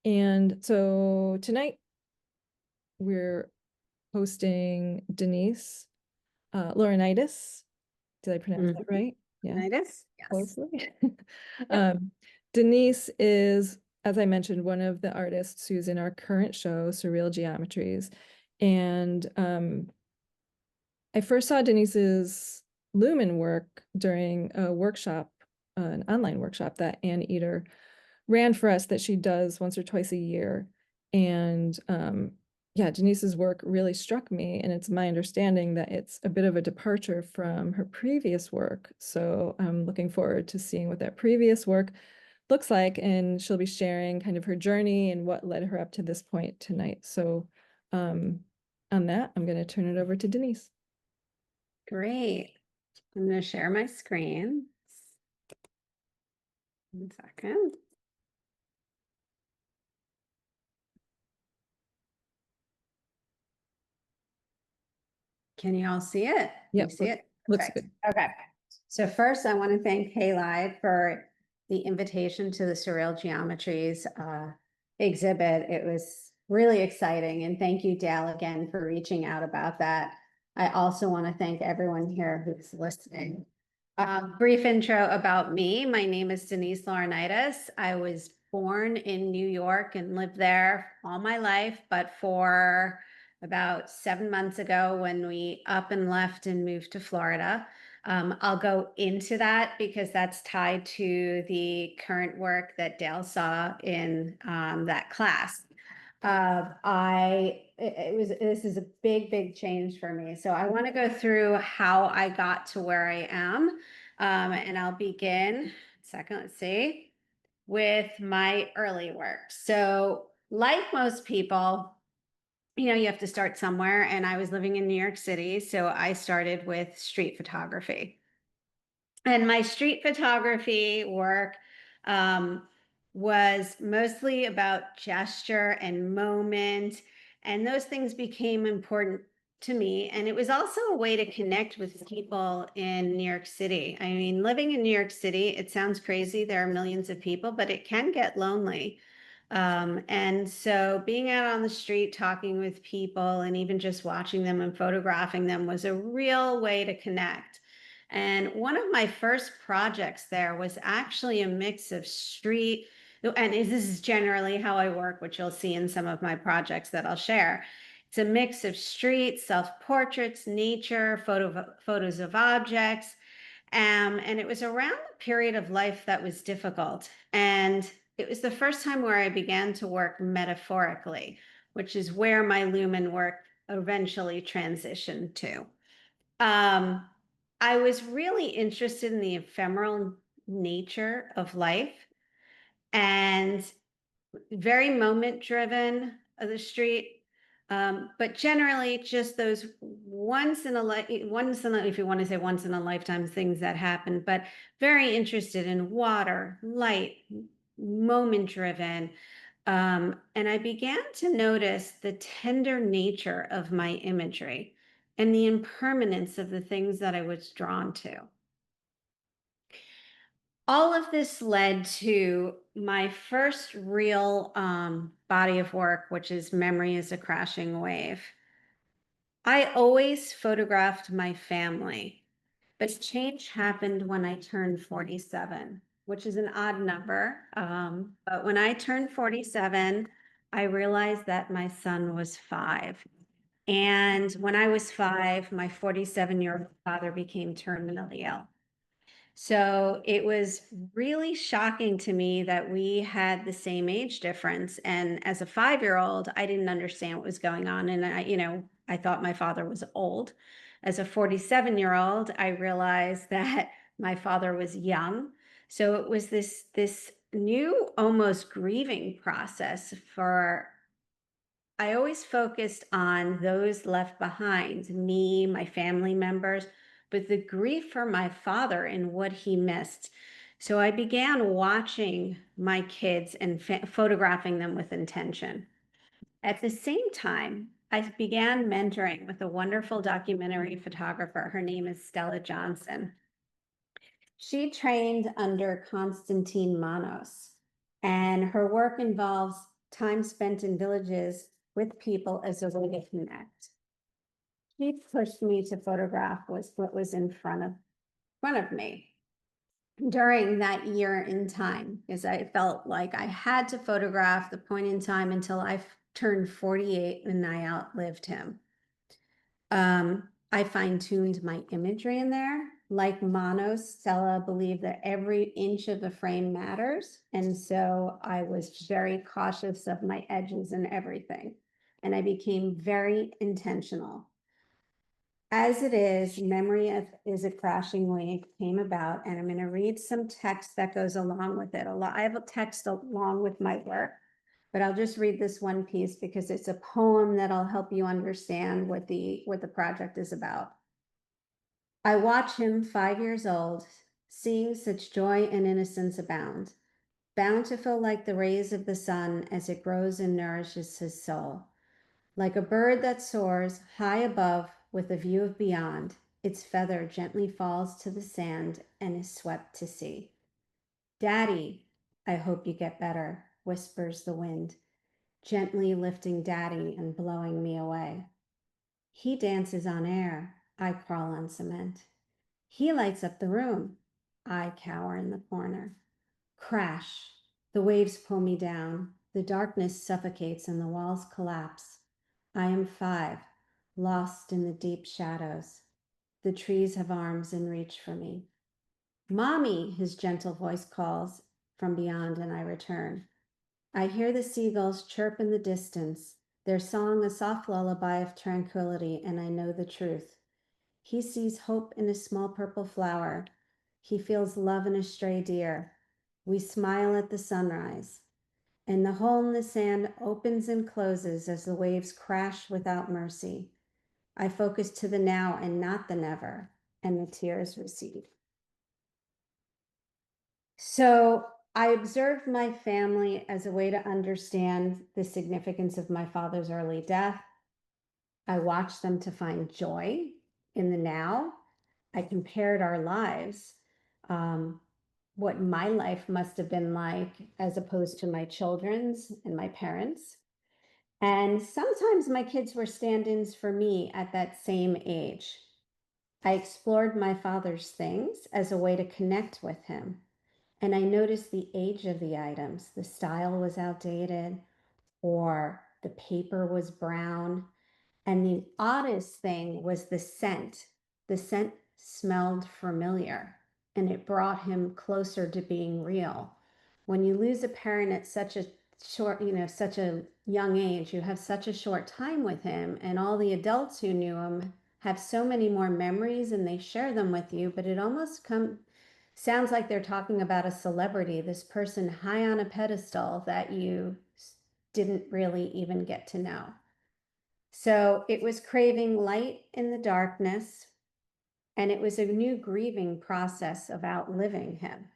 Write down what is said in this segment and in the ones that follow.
And so tonight we're hosting Denise Laurintaitis. Did I pronounce that right? Yeah, Laurinaitis? Yes. closely. Yep. Denise is, as I mentioned, one of the artists who's in our current show, Surreal Geometries. And I first saw Denise's lumen work during a workshop, an online workshop that Ann Eater ran for us that she does once or twice a year. And yeah, Denise's work really struck me. And it's my understanding that it's a bit of a departure from her previous work. So I'm looking forward to seeing what that previous work looks like. And she'll be sharing kind of her journey and what led her up to this point tonight. So on that, I'm going to turn it over to Denise. Great. I'm going to share my screen. 1 second. Can you all see it? Yeah, You see it? looks Perfect. good. Okay. So first, I want to thank Halide for the invitation to the Surreal Geometries exhibit. It was really exciting. And thank you, Dale, again, for reaching out about that. I also want to thank everyone here who's listening. Brief intro about me. My name is Denise Laurintaitis. I was born in New York and lived there all my life, but for about 7 months ago when we up and left and moved to Florida. I'll go into that because that's tied to the current work that Dale saw in that class. This is a big change for me. So I want to go through how I got to where I am. And I'll begin, let's see, with my early work. So like most people, you have to start somewhere. And I was living in New York City. So I started with street photography. And my street photography work was mostly about gesture and moment. And those things became important to me. And it was also a way to connect with people in New York City. I mean, living in New York City, it sounds crazy. There are millions of people, but it can get lonely. And so being out on the street, talking with people, and even just watching them and photographing them was a real way to connect. And one of my first projects there was actually a mix of street, and this is generally how I work, which you'll see in some of my projects that I'll share. It's a mix of street, self-portraits, nature, photos of objects. And it was around the period of life that was difficult. And it was the first time where I began to work metaphorically, which is where my lumen work eventually transitioned to. I was really interested in the ephemeral nature of life and very moment driven of the street. But generally just those if you want to say once in a lifetime things that happen, but very interested in water, light, moment driven. And I began to notice the tender nature of my imagery and the impermanence of the things that I was drawn to. All of this led to my first real body of work, which is Memory is a Crashing Wave. I always photographed my family, but change happened when I turned 47, which is an odd number. But when I turned 47, I realized that my son was 5. And when I was 5, my 47-year-old father became terminally ill. So it was really shocking to me that we had the same age difference. And as a 5-year-old, I didn't understand what was going on. And I thought my father was old. As a 47-year-old, I realized that my father was young. So it was this new almost grieving process for I always focused on those left behind, me, my family members, but the grief for my father and what he missed. So I began watching my kids and photographing them with intention. At the same time, I began mentoring with a wonderful documentary photographer. Her name is Stella Johnson. She trained under Konstantin Manos, and her work involves time spent in villages with people as a way to connect. He pushed me to photograph what was in front of me during that year in time, because I felt like I had to photograph the point in time until I turned 48 and I outlived him. I fine-tuned my imagery in there. Like Manos, Stella believed that every inch of the frame matters. And so I was very cautious of my edges and everything. And I became very intentional. As it is, is a crashing wave came about, and I'm going to read some text that goes along with it. I have a text along with my work, but I'll just read this one piece because it's a poem that'll help you understand what the project is about. I watch him, 5 years old, seeing such joy and innocence abound, bountiful like the rays of the sun as it grows and nourishes his soul. Like a bird that soars high above with a view of beyond, its feather gently falls to the sand and is swept to sea. Daddy, I hope you get better, whispers the wind, gently lifting Daddy and blowing me away. He dances on air, I crawl on cement. He lights up the room, I cower in the corner. Crash, the waves pull me down, the darkness suffocates and the walls collapse. I am 5, lost in the deep shadows. The trees have arms in reach for me. Mommy, his gentle voice calls from beyond, and I return. I hear the seagulls chirp in the distance, their song a soft lullaby of tranquility, and I know the truth. He sees hope in a small purple flower. He feels love in a stray deer. We smile at the sunrise, and the hole in the sand opens and closes as the waves crash without mercy. I focus to the now and not the never, and the tears recede. So I observed my family as a way to understand the significance of my father's early death. I watched them to find joy in the now. I compared our lives, what my life must have been like as opposed to my children's and my parents'. And sometimes my kids were stand-ins for me at that same age. I explored my father's things as a way to connect with him. And I noticed the age of the items. The style was outdated, or the paper was brown. And the oddest thing was the scent. The scent smelled familiar, and it brought him closer to being real. When you lose a parent at such a such a young age, you have such a short time with him, and all the adults who knew him have so many more memories and they share them with you, but it almost sounds like they're talking about a celebrity, this person high on a pedestal that you didn't really even get to know. So it was craving light in the darkness, and it was a new grieving process of outliving him.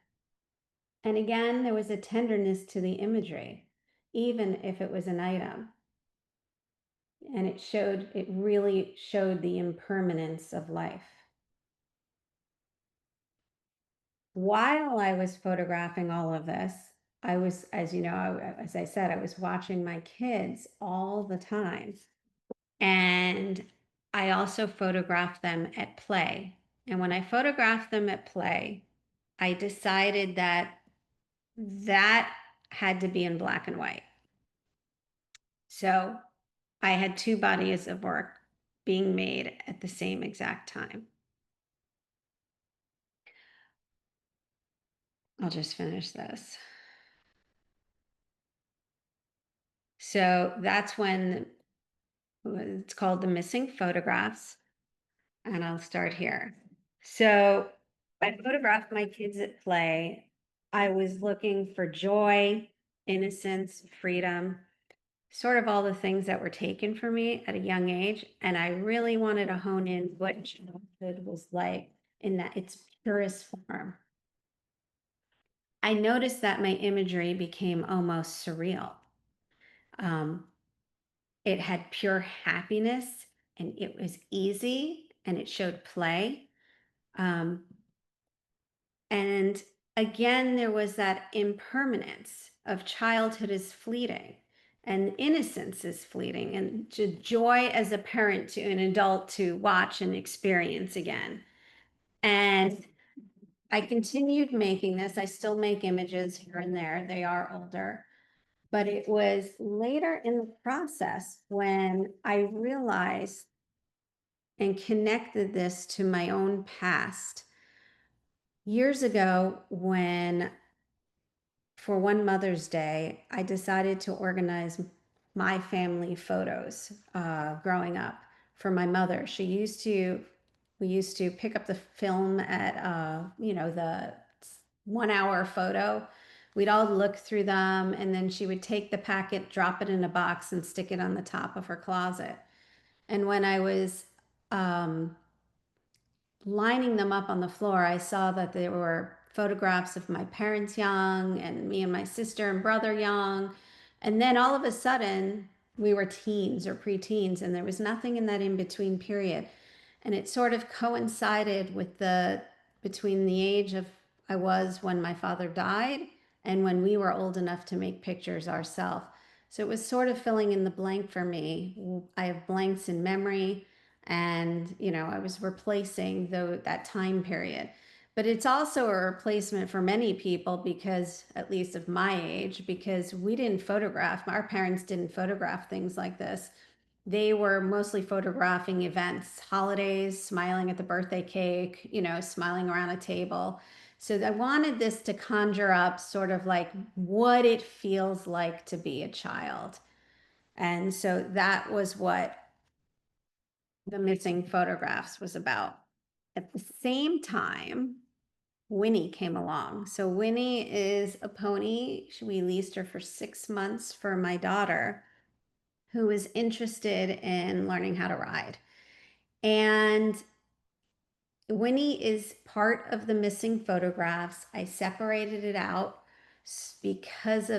And again, there was a tenderness to the imagery, even if it was an item. And it really showed the impermanence of life. While I was photographing all of this, I was, as you know, as I said, I was watching my kids all the time. And I also photographed them at play. And when I photographed them at play, I decided that had to be in black and white. So I had 2 bodies of work being made at the same exact time. I'll just finish this. So that's when it's called The Missing Photographs. And I'll start here. So I photographed my kids at play. I was looking for joy, innocence, freedom, sort of all the things that were taken from me at a young age. And I really wanted to hone in what childhood was like in that its purest form. I noticed that my imagery became almost surreal. It had pure happiness, and it was easy, and it showed play. And again, there was that impermanence of childhood is fleeting. and innocence is fleeting, and joy as a parent to an adult to watch and experience again. And I continued making this. I still make images here and there. They are older. But it was later in the process when I realized and connected this to my own past. Years ago, when for one Mother's Day, I decided to organize my family photos growing up for my mother. We used to pick up the film at, the 1 hour photo. We'd all look through them, and then she would take the packet, drop it in a box, and stick it on the top of her closet. And when I was um, lining them up on the floor, I saw that there were photographs of my parents young and me and my sister and brother young. And then all of a sudden, we were teens or preteens, and there was nothing in that in between period. And it sort of coincided with between the age of I was when my father died and when we were old enough to make pictures ourselves. So it was sort of filling in the blank for me. I have blanks in memory, and I was replacing that time period. But it's also a replacement for many people, because at least of my age, because we didn't photograph, our parents didn't photograph things like this. They were mostly photographing events, holidays, smiling at the birthday cake, smiling around a table. So I wanted this to conjure up sort of like what it feels like to be a child. And so that was what the missing photographs was about. At the same time, Winnie came along. So Winnie is a pony. We leased her for 6 months for my daughter, who was interested in learning how to ride. And Winnie is part of the missing photographs. I separated it out because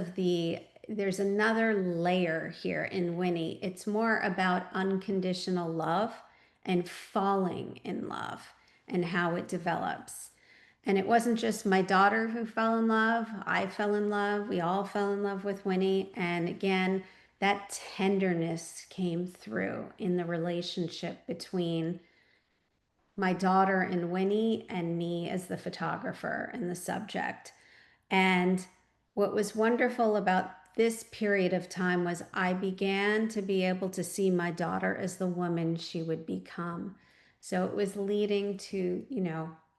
there's another layer here in Winnie. It's more about unconditional love and falling in love and how it develops. And it wasn't just my daughter who fell in love. I fell in love. We all fell in love with Winnie. And again, that tenderness came through in the relationship between my daughter and Winnie and me as the photographer and the subject. And what was wonderful about this period of time was I began to be able to see my daughter as the woman she would become. So it was leading to,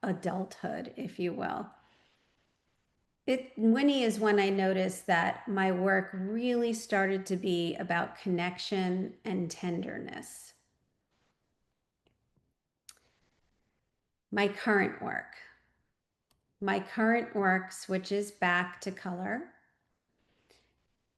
adulthood, if you will. Winnie is when I noticed that my work really started to be about connection and tenderness. My current work. My current work switches back to color.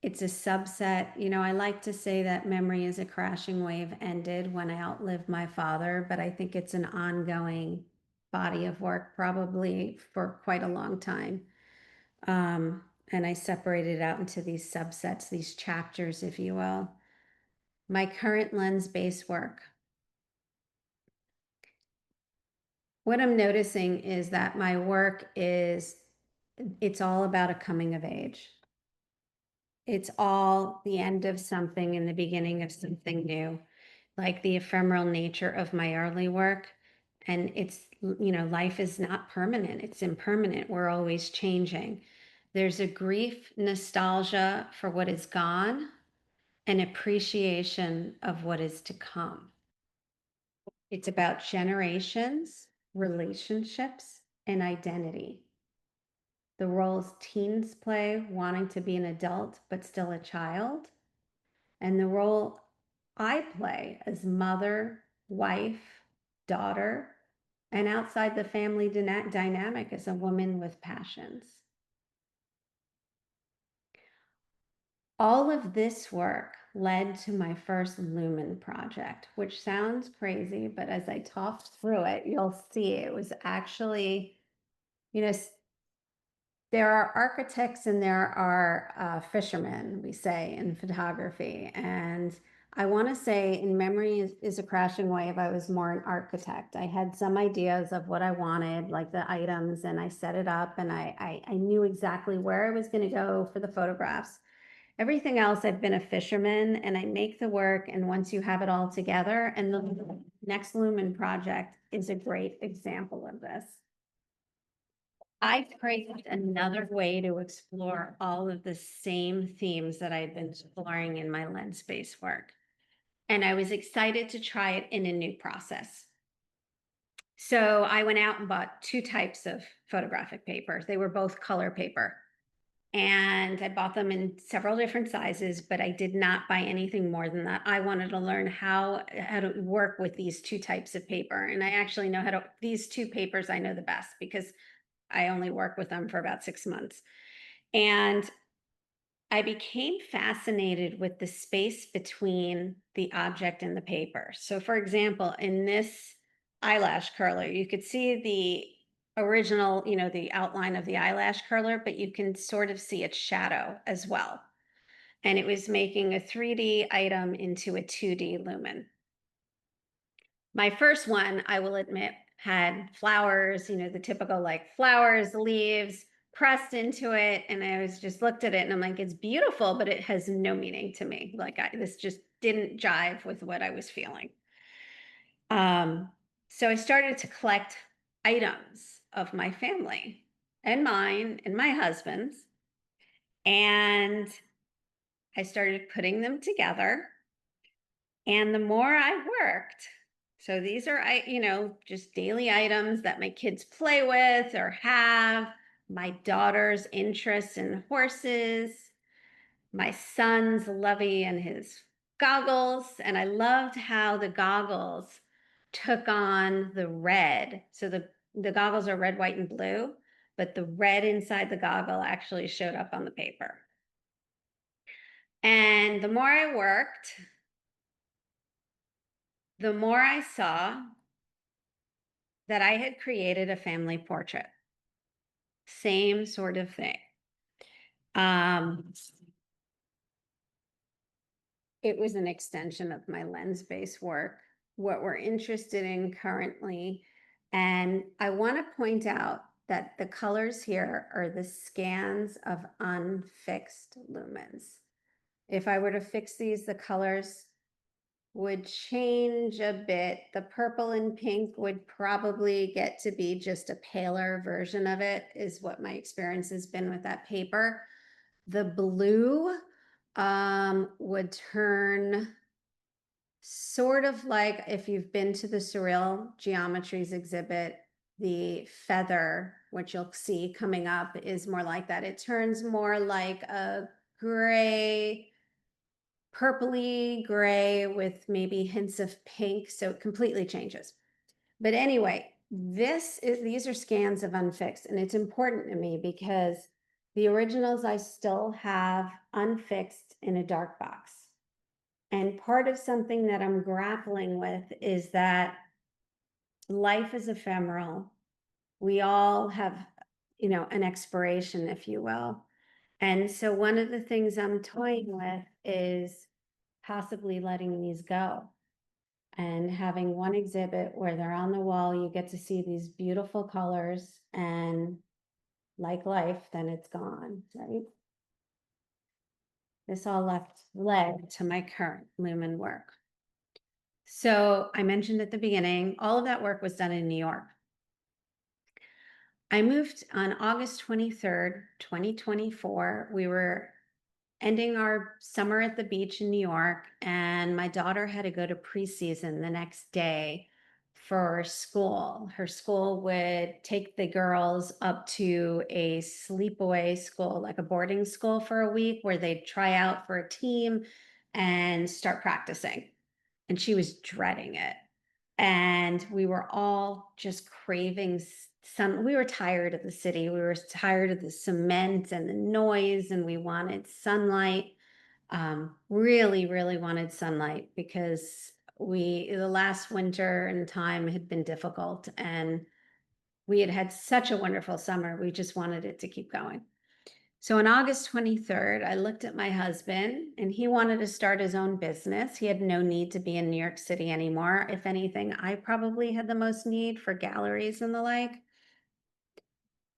It's a subset. I like to say that Memory is a Crashing Wave ended when I outlived my father, but I think it's an ongoing body of work, probably for quite a long time. And I separated it out into these subsets, these chapters, if you will. My current lens-based work. What I'm noticing is that my work it's all about a coming of age. It's all the end of something and the beginning of something new, like the ephemeral nature of my early work. And life is not permanent, it's impermanent. We're always changing. There's a grief, nostalgia for what is gone, and appreciation of what is to come. It's about generations, relationships, and identity. The roles teens play, wanting to be an adult but still a child, and the role I play as mother, wife, daughter, and outside the family dynamic as a woman with passions. All of this work led to my first Lumen project, which sounds crazy, but as I talked through it, you'll see it was actually, there are architects and there are fishermen, we say, in photography. And I want to say in Memory is a Crashing Wave, I was more an architect. I had some ideas of what I wanted, like the items, and I set it up, and I knew exactly where I was going to go for the photographs. Everything else, I've been a fisherman and I make the work. And once you have it all together, and the next Lumen project is a great example of this. I created another way to explore all of the same themes that I've been exploring in my lens-based work. And I was excited to try it in a new process. So I went out and bought 2 types of photographic paper. They were both color paper. And I bought them in several different sizes, but I did not buy anything more than that. I wanted to learn how to work with these 2 types of paper. And I actually know how to, these 2 papers I know the best because I only work with them for about 6 months. And I became fascinated with the space between the object and the paper. So for example, in this eyelash curler, you could see the original, the outline of the eyelash curler, but you can sort of see its shadow as well. And it was making a 3D item into a 2D lumen. My first one, I will admit, had flowers, the typical like flowers, leaves pressed into it. And I was just looked at it and I'm like, it's beautiful, but it has no meaning to me. Like this just didn't jive with what I was feeling. So I started to collect items of my family and mine and my husband's. And I started putting them together. And the more I worked, so these are, just daily items that my kids play with or have, my daughter's interests in horses, my son's Lovey and his goggles. And I loved how the goggles took on the red. So the goggles are red, white, and blue, but the red inside the goggle actually showed up on the paper. And the more I worked, the more I saw that I had created a family portrait. Same sort of thing. It was an extension of my lens-based work, what we're interested in currently. And I want to point out that the colors here are the scans of unfixed lumens. If I were to fix these, the colors would change a bit. The purple and pink would probably get to be just a paler version of it, is what my experience has been with that paper. The blue would turn sort of like, if you've been to the Surreal Geometries exhibit, the feather, which you'll see coming up, is more like that. It turns more like a gray, purpley gray with maybe hints of pink, so it completely changes. But anyway, these are scans of unfixed, and it's important to me because the originals I still have unfixed in a dark box. And part of something that I'm grappling with is that life is ephemeral. We all have, an expiration, if you will. And so one of the things I'm toying with is possibly letting these go and having one exhibit where they're on the wall. You get to see these beautiful colors, and like life, then it's gone, right? This all led to my current lumen work. So I mentioned at the beginning, all of that work was done in New York. I moved on August 23rd, 2024. We were ending our summer at the beach in New York, and my daughter had to go to preseason the next day for school. Her school would take the girls up to a sleepaway school, like a boarding school for a week, where they'd try out for a team and start practicing. And she was dreading it. And we were all just craving we were tired of the city. We were tired of the cement and the noise, and we wanted sunlight. Really, really wanted sunlight because the last winter and time had been difficult, and we had had such a wonderful summer. We just wanted it to keep going. So on August 23rd, I looked at my husband, and he wanted to start his own business. He had no need to be in New York City anymore. If anything, I probably had the most need for galleries and the like.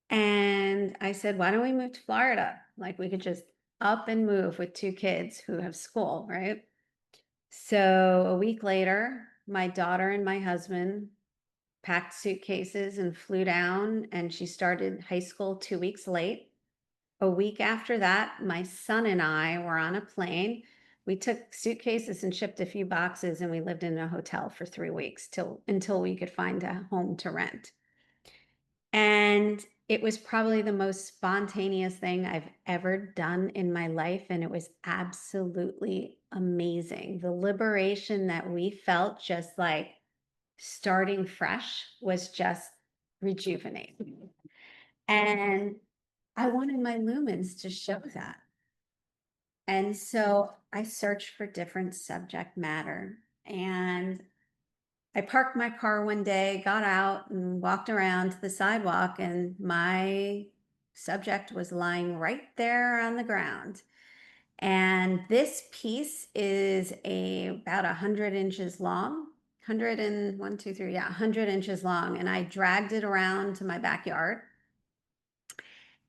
And I said, why don't we move to Florida? Like, we could just up and move with 2 kids who have school, right? So a week later, my daughter and my husband packed suitcases and flew down, and she started high school 2 weeks late. A week after that, my son and I were on a plane. We took suitcases and shipped a few boxes, and we lived in a hotel for 3 weeks until we could find a home to rent. And it was probably the most spontaneous thing I've ever done in my life, and it was absolutely amazing. The liberation that we felt just like starting fresh was just rejuvenating. And I wanted my lumens to show that. And so I searched for different subject matter. And I parked my car one day, got out and walked around to the sidewalk, and my subject was lying right there on the ground. And this piece is about 100 inches long, 101, 2, 3, yeah, 100 inches long. And I dragged it around to my backyard.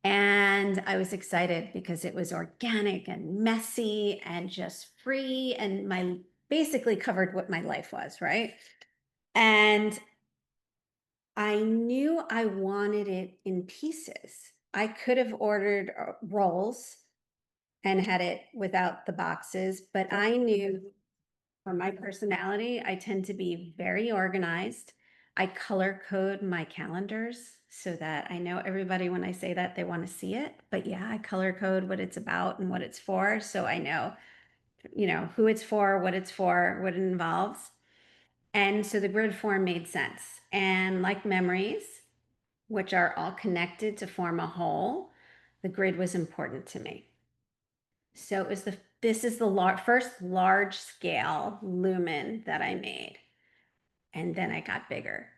And I was excited because it was organic and messy and just free, and my basically covered what my life was, right? And I knew I wanted it in pieces. I could have ordered rolls and had it without the boxes, but I knew for my personality, I tend to be very organized. I color code my calendars so that I know everybody, when I say that, they want to see it. But yeah, I color code what it's about and what it's for. So I know, who it's for, what it's for, what it involves. And so the grid form made sense. And like memories, which are all connected to form a whole, the grid was important to me. So this is the first large scale lumen that I made. And then I got bigger.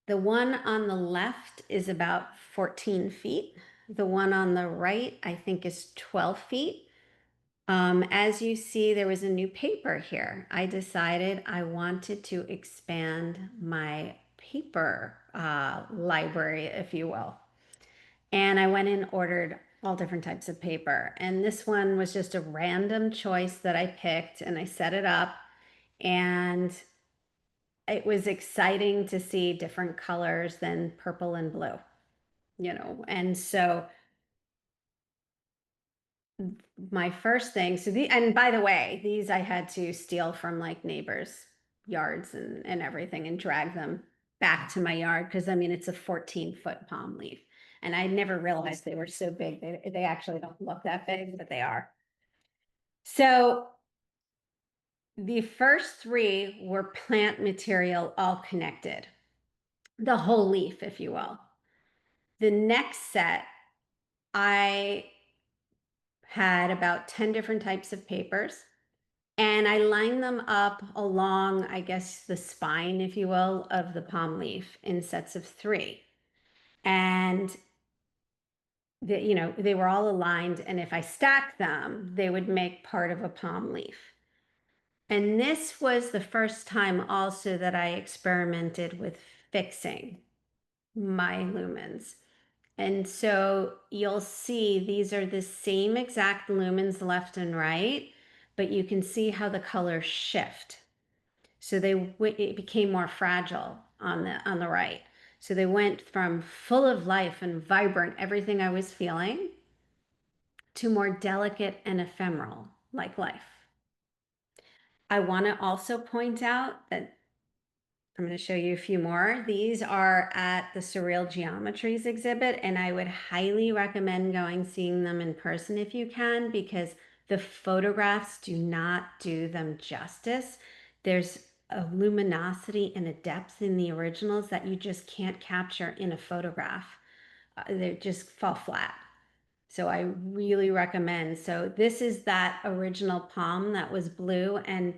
The one on the left is about 14 feet. The one on the right, I think, is 12 feet. As you see, there was a new paper here. I decided I wanted to expand my paper library, if you will. And I went and ordered all different types of paper. And this one was just a random choice that I picked, and I set it up. And it was exciting to see different colors than purple and blue, And so my first thing, and by the way, these I had to steal from like neighbors' yards and everything and drag them back to my yard because I mean it's a 14-foot palm leaf. And I never realized they were so big. They actually don't look that big, but they are. So the first 3 were plant material, all connected, the whole leaf, if you will. The next set, I had about 10 different types of papers, and I lined them up along, I guess, the spine, if you will, of the palm leaf in sets of 3. And they were all aligned, and if I stacked them, they would make part of a palm leaf. And this was the first time also that I experimented with fixing my lumens. And so you'll see these are the same exact lumens left and right, but you can see how the colors shift. So it became more fragile on the right. So they went from full of life and vibrant, everything I was feeling, to more delicate and ephemeral, like life. I want to also point out that I'm going to show you a few more. These are at the Surreal Geometries exhibit, and I would highly recommend seeing them in person if you can, because the photographs do not do them justice. There's a luminosity and a depth in the originals that you just can't capture in a photograph. They just fall flat. So I really recommend. So this is that original palm that was blue, and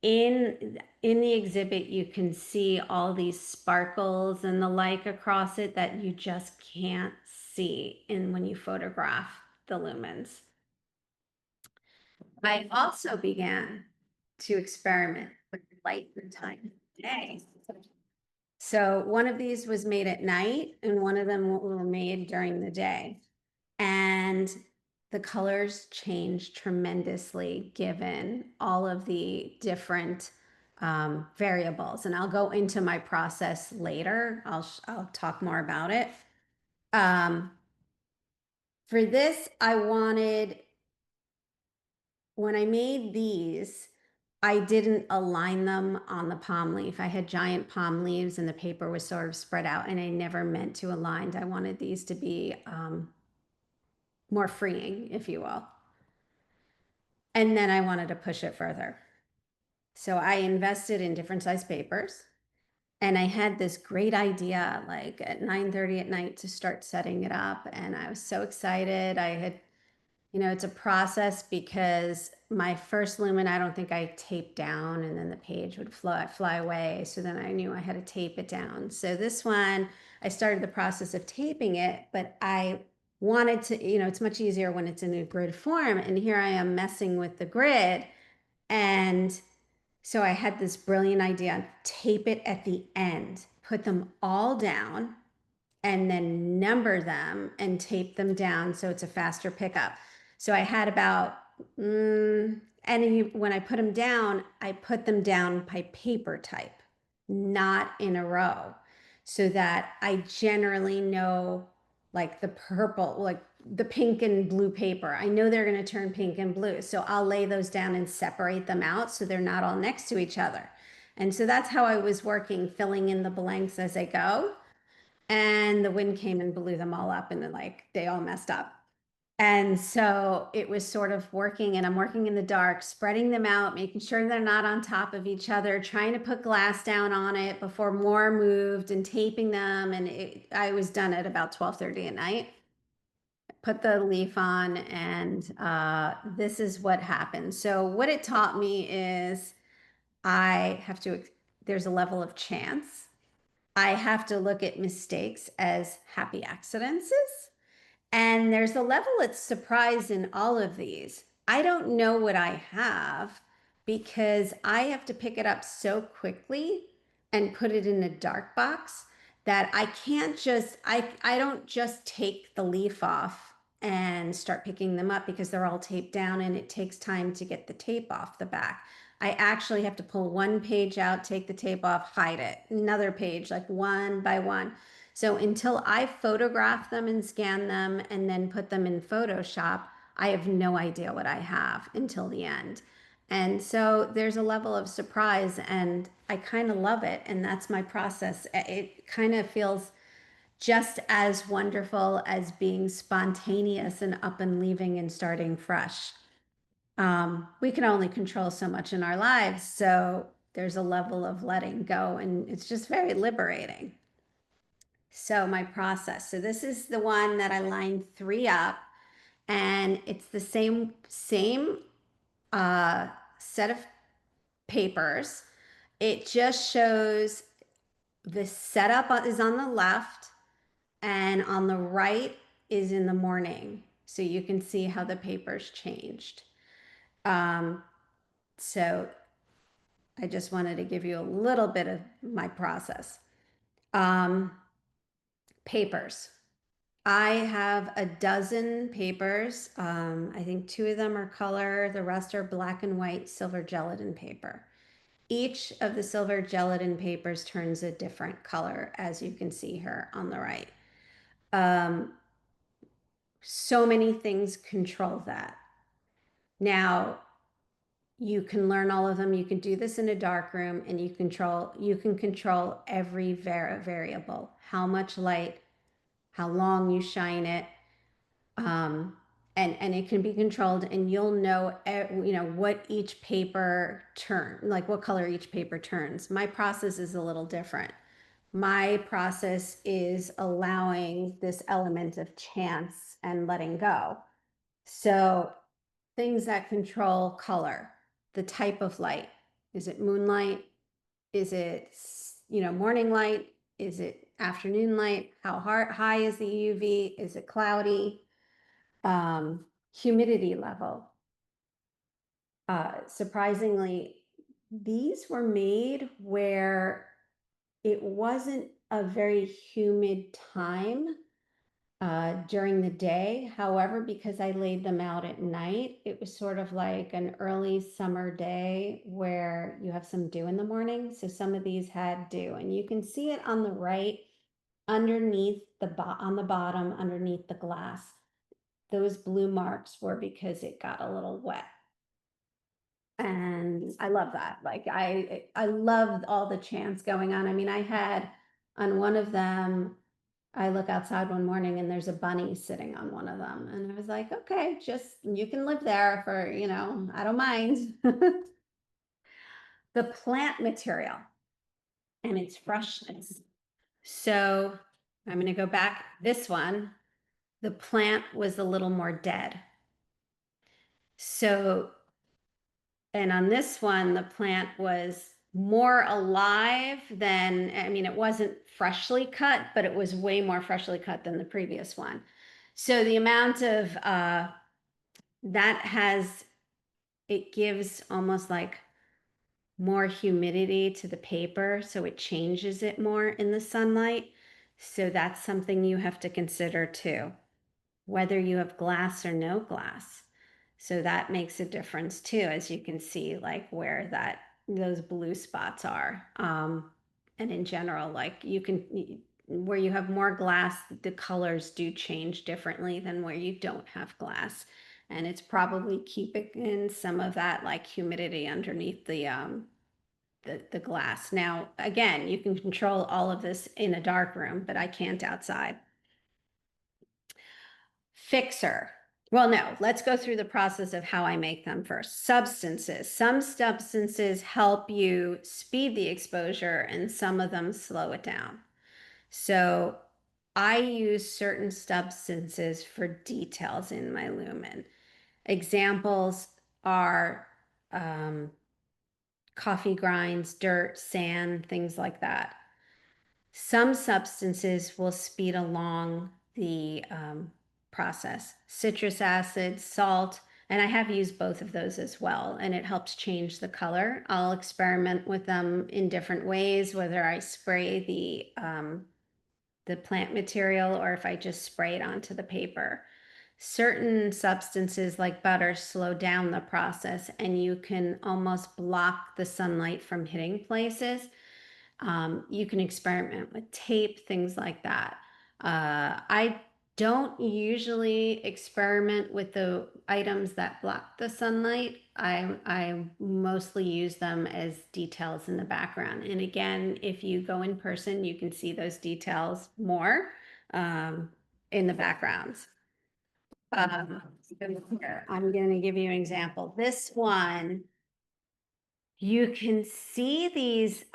in the exhibit you can see all these sparkles and the like across it that you just can't see when you photograph the lumens. I also began to experiment with light and time of day. So one of these was made at night and one of them were made during the day. And the colors change tremendously given all of the different variables. And I'll go into my process later. I'll talk more about it. Um, for this, when I made these, I didn't align them on the palm leaf. I had giant palm leaves and the paper was sort of spread out, and I never meant to align. I wanted these to be more freeing, if you will. And then I wanted to push it further. So I invested in different size papers, and I had this great idea like at 9:30 at night to start setting it up. And I was so excited. I had, it's a process because my first lumen, I don't think I taped down, and then the page would fly away. So then I knew I had to tape it down. So this one, I started the process of taping it, but I wanted to, it's much easier when it's in a grid form. And here I am messing with the grid. And so I had this brilliant idea, tape it at the end, put them all down, and then number them and tape them down so it's a faster pickup. So I had about, and when I put them down, I put them down by paper type, not in a row, so that I generally know like the purple, like the pink and blue paper. I know they're going to turn pink and blue. So I'll lay those down and separate them out so they're not all next to each other. And so that's how I was working, filling in the blanks as I go. And the wind came and blew them all up, and then like they all messed up. And so it was sort of working, and I'm working in the dark, spreading them out, making sure they're not on top of each other, trying to put glass down on it before more moved, and taping them. And I was done at about 12:30 at night. Put the leaf on, and this is what happened. So what it taught me is there's a level of chance. I have to look at mistakes as happy accidents. And there's a level of surprise in all of these. I don't know what I have because I have to pick it up so quickly and put it in a dark box that I can't just, I don't just take the leaf off and start picking them up because they're all taped down and it takes time to get the tape off the back. I actually have to pull one page out, take the tape off, hide it. Another page, like one by one. So until I photograph them and scan them and then put them in Photoshop, I have no idea what I have until the end. And so there's a level of surprise, and I kind of love it. And that's my process. It kind of feels just as wonderful as being spontaneous and up and leaving and starting fresh. We can only control so much in our lives. So there's a level of letting go, and it's just very liberating. So my process. So this is the one that I lined 3 up, and it's the same set of papers. It just shows the setup is on the left, and on the right is in the morning. So you can see how the papers changed. So I just wanted to give you a little bit of my process. Papers. I have a dozen papers. I think 2 of them are color, the rest are black and white silver gelatin paper. Each of the silver gelatin papers turns a different color, as you can see here on the right. So many things control that. Now, you can learn all of them. You can do this in a dark room, and you can control every variable, how much light, how long you shine it, and it can be controlled, and you'll know what each paper like what color each paper turns. My process is a little different. My process is allowing this element of chance and letting go. So things that control color, the type of light. Is it moonlight? Is it morning light? Is it afternoon light? How high is the UV? Is it cloudy? Humidity level. Surprisingly, these were made where it wasn't a very humid time. during the day. However, because I laid them out at night, it was sort of like an early summer day where you have some dew in the morning. So some of these had dew, and you can see it on the right underneath on the bottom underneath the glass. Those blue marks were because it got a little wet. And I love that. Like I loved all the chants going on. I mean, I had on one of them, I look outside one morning and there's a bunny sitting on one of them. And I was like, okay, just you can live there for, I don't mind. The plant material and its freshness. So I'm going to go back. This one, the plant was a little more dead. So, and on this one, the plant was more alive than, I mean, it wasn't freshly cut, but it was way more freshly cut than the previous one. So the amount of that has, it gives almost like more humidity to the paper, so it changes it more in the sunlight. So that's something you have to consider too, whether you have glass or no glass. So that makes a difference too, as you can see, like where those blue spots are. And in general, like where you have more glass, the colors do change differently than where you don't have glass. And it's probably keeping in some of that like humidity underneath the glass. Now, again, you can control all of this in a dark room, but I can't outside. Fixer. Well, no, let's go through the process of how I make them first. Substances. Some substances help you speed the exposure and some of them slow it down. So I use certain substances for details in my lumen. Examples are coffee grinds, dirt, sand, things like that. Some substances will speed along the process. Citrus acid, salt, and I have used both of those as well, and it helps change the color. I'll experiment with them in different ways, whether I spray the plant material or if I just spray it onto the paper. Certain substances like butter slow down the process and you can almost block the sunlight from hitting places. You can experiment with tape, things like that. I don't usually experiment with the items that block the sunlight. I mostly use them as details in the background. And again, if you go in person, you can see those details more in the backgrounds. Here, I'm going to give you an example. This one, you can see these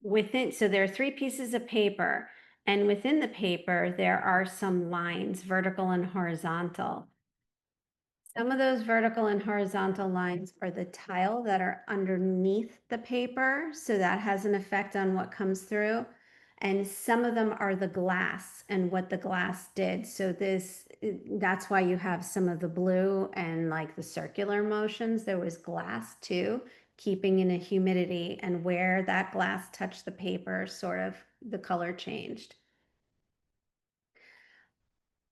within, so there are 3 pieces of paper, and within the paper, there are some lines, vertical and horizontal. Some of those vertical and horizontal lines are the tile that are underneath the paper, so that has an effect on what comes through. And some of them are the glass and what the glass did. So that's why you have some of the blue and like the circular motions. There was glass too, keeping in a humidity, and where that glass touched the paper, sort of the color changed.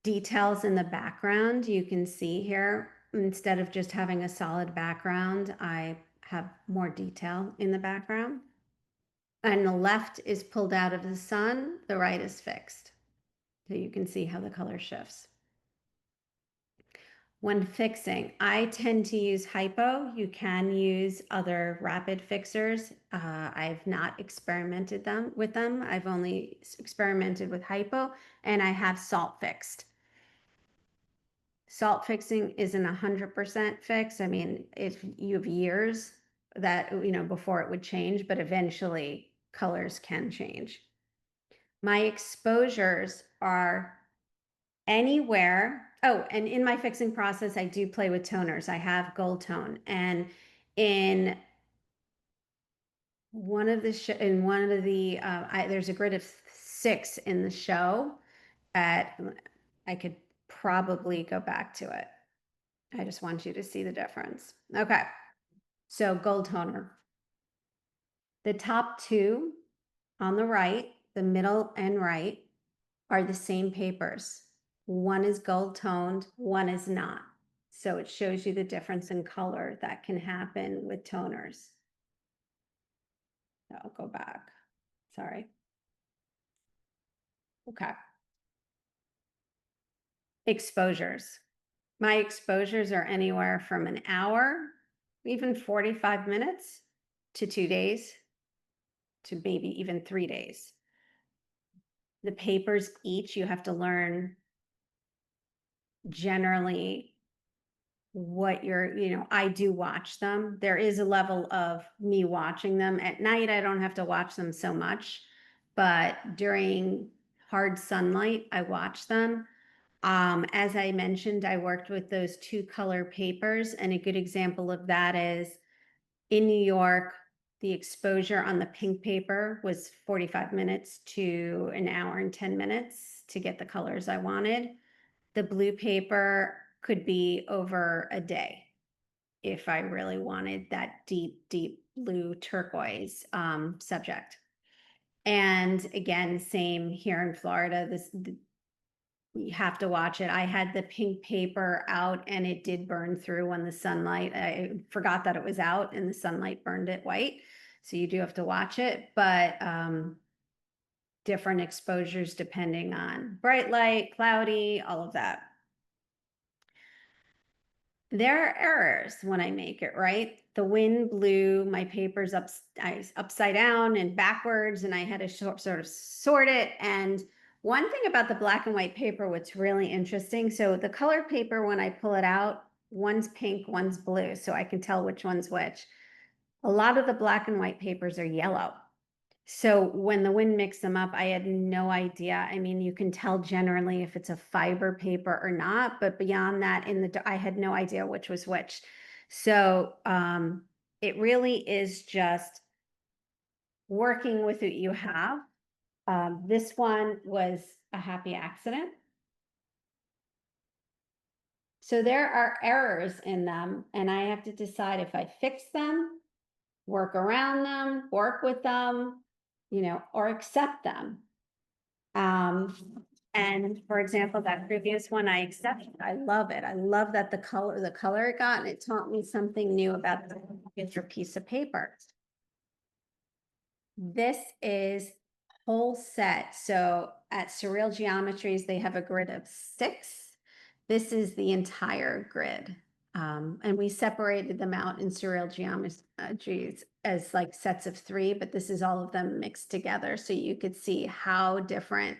Details in the background, you can see here, instead of just having a solid background, I have more detail in the background. And the left is pulled out of the sun, the right is fixed. So you can see how the color shifts. When fixing, I tend to use hypo. You can use other rapid fixers. I've not experimented with them. I've only experimented with hypo, and I have salt fixed. Salt fixing isn't 100% fix. I mean, if you have years that, before it would change, but eventually colors can change. My exposures are anywhere. Oh, and in my fixing process, I do play with toners. I have gold tone, and in one of the there's a grid of 6 in the show. I could probably go back to it. I just want you to see the difference. Okay, so gold toner. The top 2 on the right, the middle and right, are the same papers. One is gold toned, one is not. So it shows you the difference in color that can happen with toners. I'll go back. Sorry. Okay. Exposures. My exposures are anywhere from an hour, even 45 minutes, to 2 days, to maybe even 3 days. The papers each, you have to learn generally what I do watch them. There is a level of me watching them at night. I don't have to watch them so much, but during hard sunlight, I watch them. As I mentioned, I worked with those 2-color papers, and a good example of that is in New York, the exposure on the pink paper was 45 minutes to an hour and 10 minutes to get the colors I wanted. The blue paper could be over a day if I really wanted that deep, deep blue turquoise subject. And again, same here in Florida. You have to watch it. I had the pink paper out and it did burn through when the sunlight, I forgot that it was out and the sunlight burned it white. So you do have to watch it, but different exposures depending on bright light, cloudy, all of that. There are errors when I make it, right? The wind blew my papers upside down and backwards, and I had to sort of sort it. And one thing about the black and white paper, what's really interesting, so the color paper, when I pull it out, one's pink, one's blue, so I can tell which one's which. A lot of the black and white papers are yellow. So when the wind mixed them up, I had no idea. I mean, you can tell generally if it's a fiber paper or not, but beyond that, I had no idea which was which. So it really is just working with what you have. This one was a happy accident. So there are errors in them, and I have to decide if I fix them, work around them, work with them, or accept them. And for example, that previous one I accepted. I love it. I love that the color it got, and it taught me something new about the picture piece of paper. This is whole set. So at Surreal Geometries, they have a grid of 6. This is the entire grid. And we separated them out in Surreal Geometries as like sets of 3, but this is all of them mixed together. So you could see how different,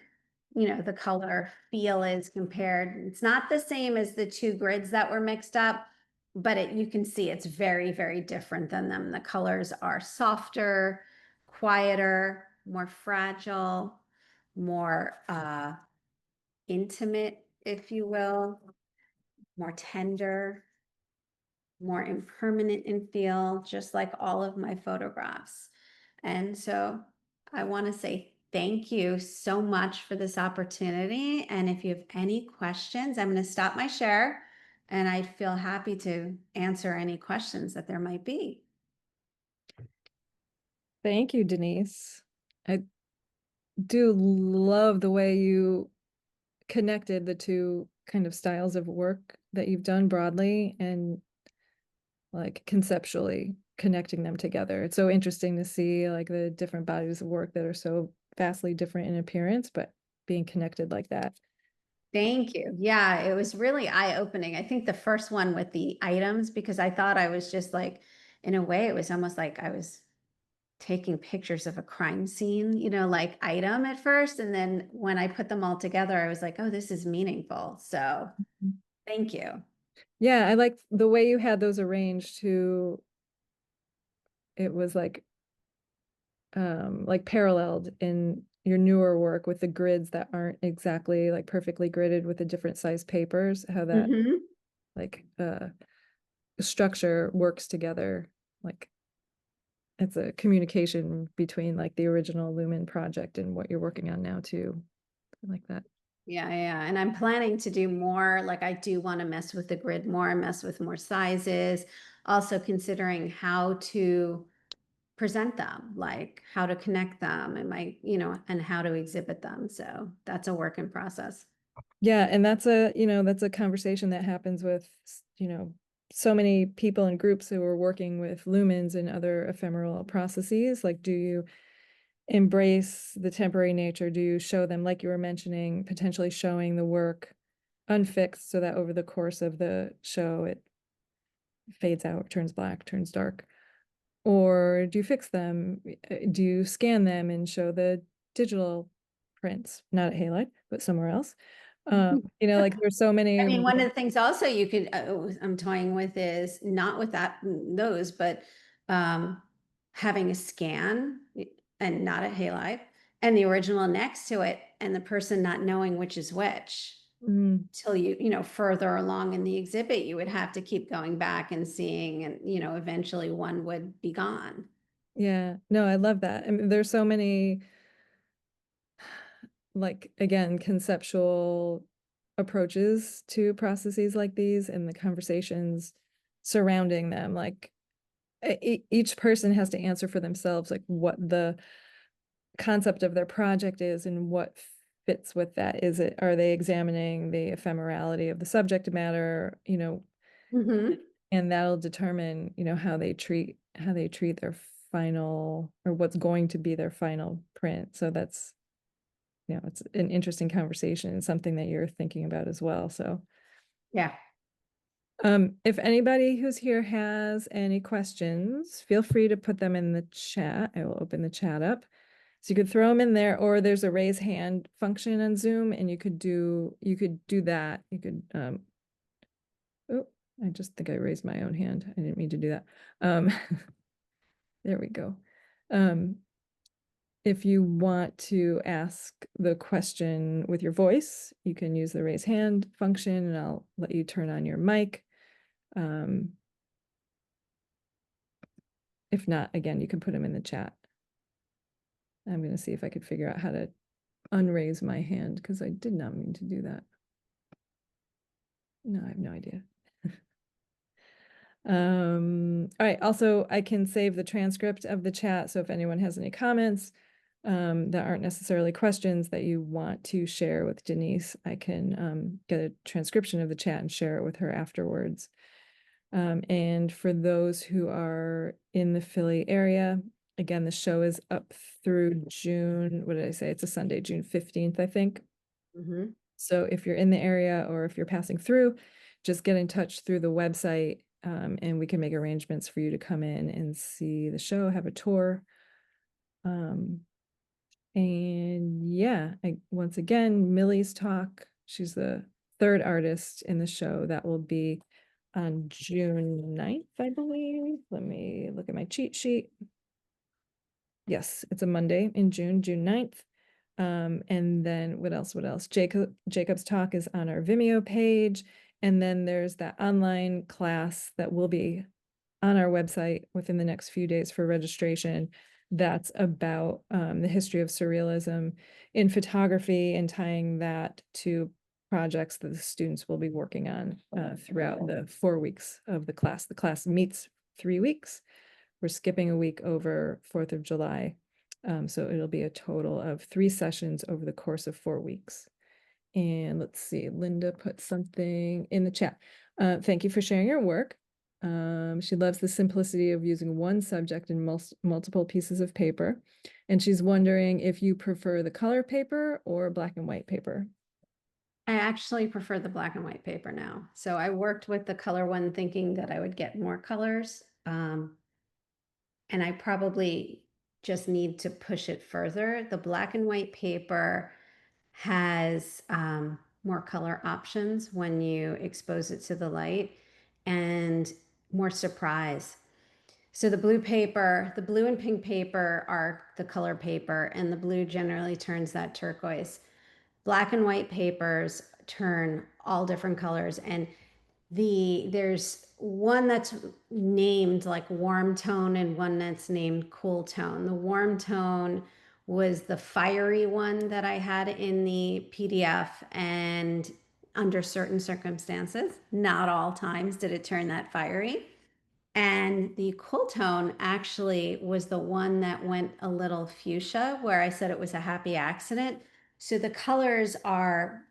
the color feel is compared. It's not the same as the 2 grids that were mixed up, but you can see it's very, very different than them. The colors are softer, quieter, more fragile, more intimate, if you will, more tender, more impermanent in feel, just like all of my photographs. And so I want to say thank you so much for this opportunity. And if you have any questions, I'm going to stop my share and I'd feel happy to answer any questions that there might be. Thank you, Denise. I do love the way you connected the 2 kind of styles of work that you've done broadly and like conceptually connecting them together. It's so interesting to see like the different bodies of work that are so vastly different in appearance, but being connected like that. Thank you. Yeah, it was really eye-opening. I think the first one with the items, because I thought I was just like, in a way, it was almost like I was taking pictures of a crime scene, like item at first. And then when I put them all together, I was like, oh, this is meaningful. So thank you. Yeah, I like the way you had those arranged too. It was like paralleled in your newer work with the grids that aren't exactly like perfectly gridded with the different size papers, how that like structure works together. Like it's a communication between like the original Lumen project and what you're working on now too. I like that. Yeah. And I'm planning to do more. Like I do want to mess with the grid more, mess with more sizes. Also considering how to present them, like how to connect them and and how to exhibit them. So that's a work in process. Yeah, and that's a conversation that happens with, so many people and groups who are working with lumens and other ephemeral processes. Like, do you embrace the temporary nature? Do you show them, like you were mentioning, potentially showing the work unfixed so that over the course of the show it fades out, turns black, turns dark? Or do you fix them? Do you scan them and show the digital prints, not at Halide, but somewhere else? Like there's so I many. mean, one of the things also you could I'm toying with is not with those, but um, having a scan and not a halide and the original next to it, and the person not knowing which is which Mm, till further along in the exhibit, you would have to keep going back and seeing, and eventually one would be gone. yeah, no, I love that. I mean, there's so many, like, again, conceptual approaches to processes like these and the conversations surrounding them. Like, each person has to answer for themselves, like what the concept of their project is and what fits with that. Are they examining the ephemerality of the subject matter, Hmm. and that'll determine, how they treat their final, or what's going to be their final print. So that's, it's an interesting conversation and something that you're thinking about as well. So Yeah. if anybody who's here has any questions, feel free to put them in the chat. I will open the chat up. So you could throw them in there, or there's a raise hand function on Zoom, and you could do that. Oh, I just think I raised my own hand. I didn't mean to do that. Um, there we go. Um, if you want to ask the question with your voice, you can use the raise hand function, and I'll let you turn on your mic. Um, if not, again, you can put them in the chat. I'm going to see if I could figure out how to unraise my hand because I did not mean to do that. No, I have no idea. All right. Also, I can save the transcript of the chat. So if anyone has any comments that aren't necessarily questions that you want to share with Denise, I can get a transcription of the chat and share it with her afterwards. And for those who are in the Philly area, again, the show is up through June. What did I say? It's a Sunday, June 15th, I think. Hmm. So if you're in the area or if you're passing through, just get in touch through the website, and we can make arrangements for you to come in and see the show, have a tour. Um, and yeah, once again, Millie's talk, she's the third artist in the show. That will be on June 9th, I believe. Let me look at my cheat sheet. Yes, it's a Monday in June, June 9th. And then what else? Jacob's talk is on our Vimeo page. And then there's that online class that will be on our website within the next few days for registration. That's about the history of surrealism in photography and tying that to projects that the students will be working on throughout the 4 weeks of the class. The class meets 3 weeks. We're skipping a week over 4th of July. So it'll be a total of 3 sessions over the course of 4 weeks. And let's see, Linda put something in the chat. Thank you for sharing your work. She loves the simplicity of using one subject in multiple pieces of paper. And she's wondering if you prefer the color paper or black and white paper. I actually prefer the black and white paper now. So I worked with the color one thinking that I would get more colors. And I probably just need to push it further. The black and white paper has more color options when you expose it to the light and more surprise. So the blue and pink paper are the color paper, and the blue generally turns that turquoise. Black and white papers turn all different colors, and there's one that's named like warm tone and one that's named cool tone. The warm tone was the fiery one that I had in the PDF, and under certain circumstances, not all times did it turn that fiery. And the cool tone actually was the one that went a little fuchsia, where I said it was a happy accident. So the colors are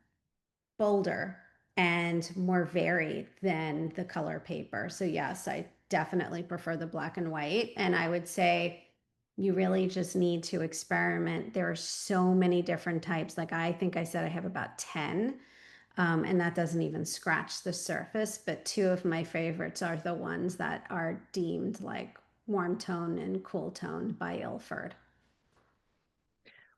bolder and more varied than the color paper. So yes, I definitely prefer the black and white. And I would say you really just need to experiment. There are so many different types. Like I think I said I have about 10. And that doesn't even scratch the surface. But two of my favorites are the ones that are deemed like warm tone and cool tone by Ilford.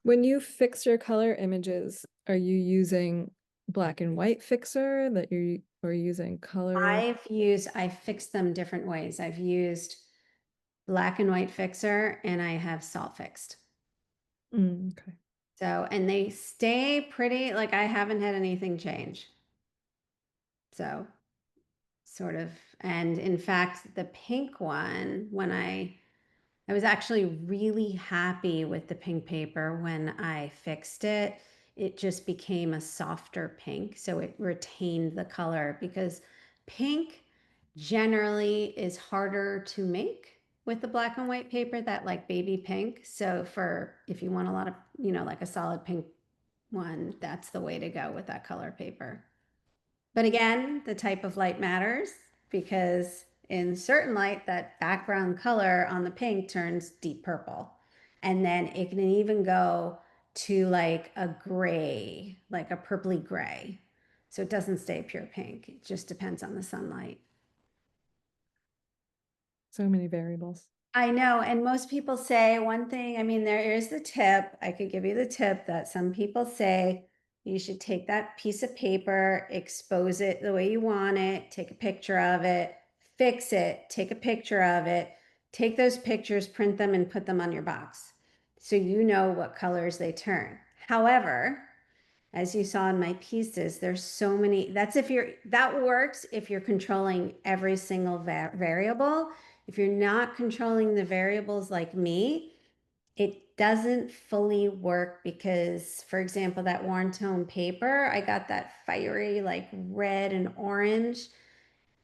When you fix your color images, are you using black and white fixer that you're or using color? I fixed them different ways. I've used black and white fixer and I have salt fixed. Okay. So, and they stay pretty, like I haven't had anything change. So, sort of, and in fact, the pink one, I was actually really happy with the pink paper when I fixed it. It just became a softer pink, so it retained the color because pink generally is harder to make with the black and white paper, that like baby pink. So for if you want a lot of, like a solid pink one, that's the way to go with that color paper. But again, the type of light matters because in certain light, that background color on the pink turns deep purple. And then it can even go to like a gray, like a purpley gray. So it doesn't stay pure pink. It just depends on the sunlight. So many variables. I know. And most people say one thing, I mean, there is the tip. I could give you the tip that some people say you should take that piece of paper, expose it the way you want it, take a picture of it, fix it, take a picture of it, take those pictures, print them, and put them on your box so you know what colors they turn. However, as you saw in my pieces, there's so many. That works if you're controlling every single variable. If you're not controlling the variables like me, it doesn't fully work because, for example, that warm tone paper, I got that fiery like red and orange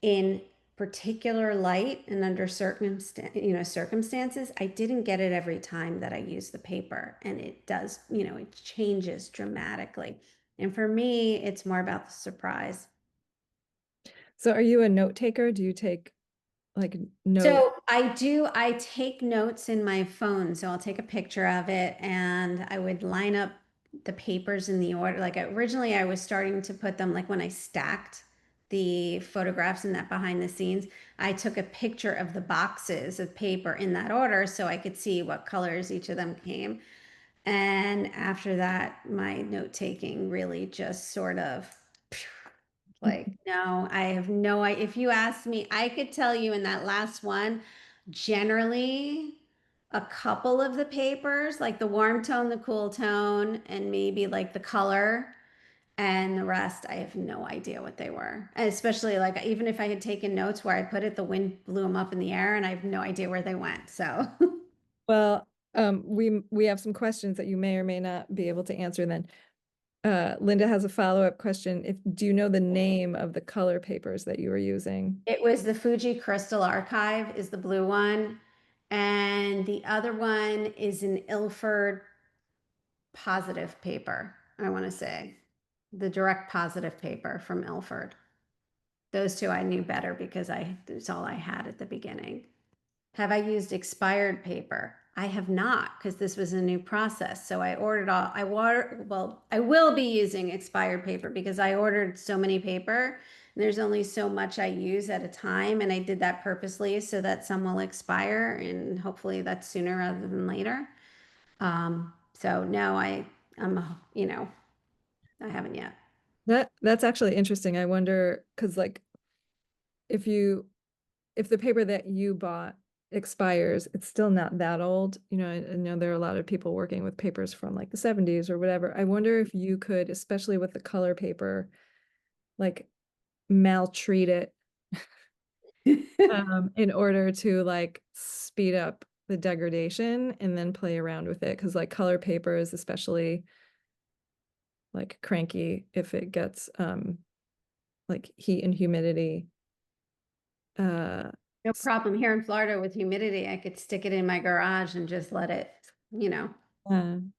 in particular light and under circumstances. I didn't get it every time that I use the paper, and it does, it changes dramatically. And for me, it's more about the surprise. So are you a note taker? Do you take like note? So I take notes in my phone. So I'll take a picture of it and I would line up the papers in the order. Like originally I was starting to put them like when I stacked the photographs in that behind the scenes, I took a picture of the boxes of paper in that order so I could see what colors each of them came. And after that, my note taking really just sort of like, no, I have no idea. If you asked me, I could tell you in that last one, generally a couple of the papers, like the warm tone, the cool tone, and maybe like the color, and the rest, I have no idea what they were. And especially like even if I had taken notes where I put it, the wind blew them up in the air and I have no idea where they went. So Well, we have some questions that you may or may not be able to answer then. Linda has a follow-up question. If do you know the name of the color papers that you were using? it was the Fuji Crystal Archive is the blue one. And the other one is an Ilford positive paper, I want to say. The direct positive paper from Ilford. Those two I knew better because that's all I had at the beginning. Have I used expired paper? I have not because this was a new process. So I ordered all, well, I will be using expired paper because I ordered so many paper and there's only so much I use at a time. And I did that purposely so that some will expire and hopefully that's sooner rather than later. So no, I'm, I haven't yet. That's actually interesting. I wonder because like if you if the paper that you bought expires, it's still not that old. You know, I know there are a lot of people working with papers from like the 70s or whatever. I wonder if you could, especially with the color paper, like maltreat it in order to like speed up the degradation and then play around with it. Because like color paper is especially like cranky if it gets like heat and humidity. No problem. Here in Florida with humidity, I could stick it in my garage and just let it, you know.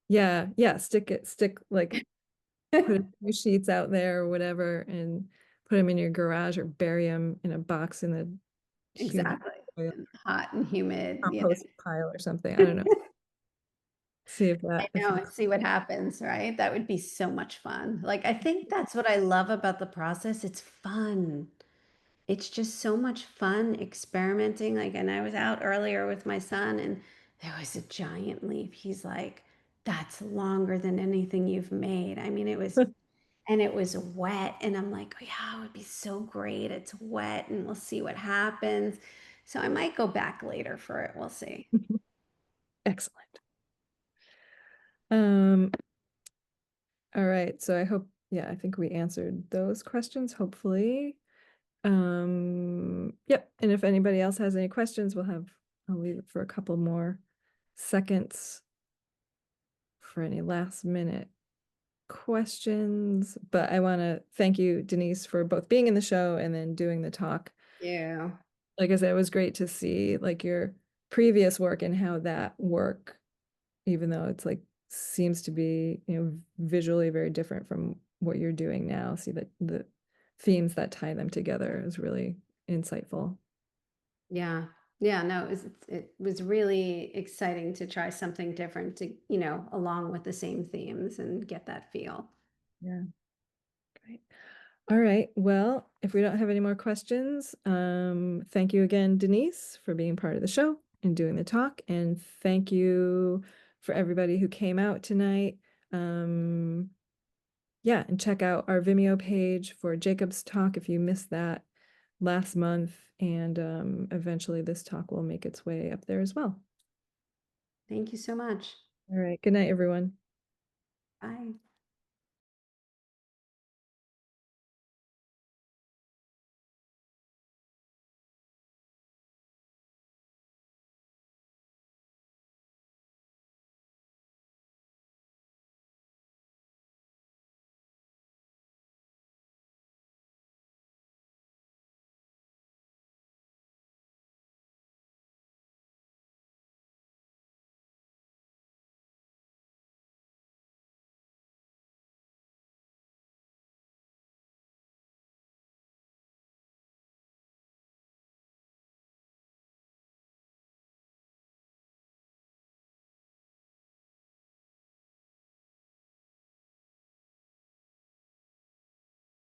Yeah, yeah, stick like put a few sheets out there or whatever and put them in your garage or bury them in a box in the humid Exactly. soil, And hot and humid, you compost pile or something. I don't know. know. See I if know, that and see what happens, right? That would be so much fun. Like, I think that's what I love about the process. It's fun. It's just so much fun experimenting. Like, and I was out earlier with my son, and there was a giant leaf. He's like, that's longer than anything you've made. I mean, and it was wet. And I'm like, oh, yeah, it would be so great. It's wet, and we'll see what happens. So I might go back later for it. We'll see. excellent. Um, all right. So I hope, yeah, I think we answered those questions, hopefully. Yep. And if anybody else has any questions, I'll leave it for a couple more seconds for any last minute questions. But I want to thank you, Denise, for both being in the show and then doing the talk. Yeah. Like I said, it was great to see like your previous work and how that work, even though it's like seems to be, visually very different from what you're doing now. See that the themes that tie them together is really insightful. Yeah. Yeah, no, it was really exciting to try something different to, along with the same themes and get that feel. Yeah, great. All right. Well, if we don't have any more questions, thank you again, Denise, for being part of the show and doing the talk. And thank you for everybody who came out tonight. Um, yeah, and check out our Vimeo page for Jacob's talk if you missed that last month. And eventually this talk will make its way up there as well. Thank you so much. All right. Good night, everyone. Bye.